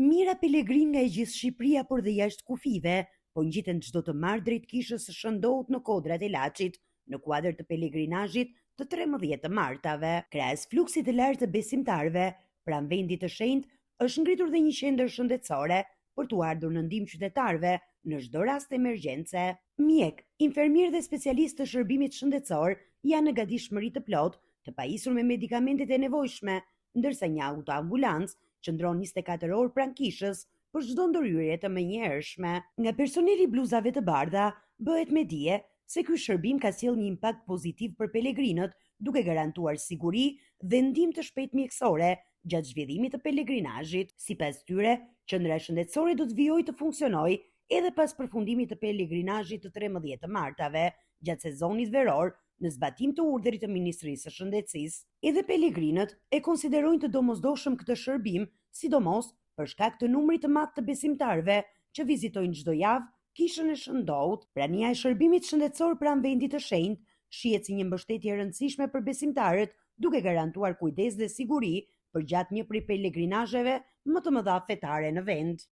Mira Pelegrin nga e gjithë Shqipëria, por dhe jashtë kufive, po ngjiten çdo të marrë drejt kishës së shëndohet në Kodrat e Laçit, në kuadër të pelegrinazhit të 13 martave. Krahas fluksit të lartë të besimtarëve, pranë vendit të shenjtë, është ngritur dhe një qendër shëndetësore për t'u ardhur në ndihmë qytetarëve në çdo rast emergjence. Mjek, infermier dhe specialistë të shërbimit shëndetësor janë në gatishmëri të plotë të pajisur me medikamentet e nevojshme, ndërsa një autoambulancë qëndron 24 orë pranë kishës për çdo ndërhyrje të menjëhershme. Nga personeli i bluzave të bardha bëhet me dije se ky shërbim ka sjellë një impakt pozitiv për pelegrinët, duke garantuar siguri dhe ndihmë të shpejtë mjekësore gjatë zhvillimit të pelegrinazhit. Sipas tyre, qendra shëndetësore do të vijojë të funksionojë edhe pas përfundimit të pelegrinazhit të 13 martave, gjatë sezonit veror, në zbatim të urdhrit të Ministrisë së Shëndetësisë. Edhe pelegrinët e konsiderojnë të domosdoshëm këtë shërbim, sidomos për shkak të numrit të madh të besimtarëve që vizitojnë çdo javë kishën e shëndohet. Prania e shërbimit shëndetësor pranë vendit të shenjtë shihet si një mbështetje e rëndësishme për besimtarët, duke garantuar kujdes dhe siguri përgjatë një prej pelegrinazheve më të mëdha fetare në vend.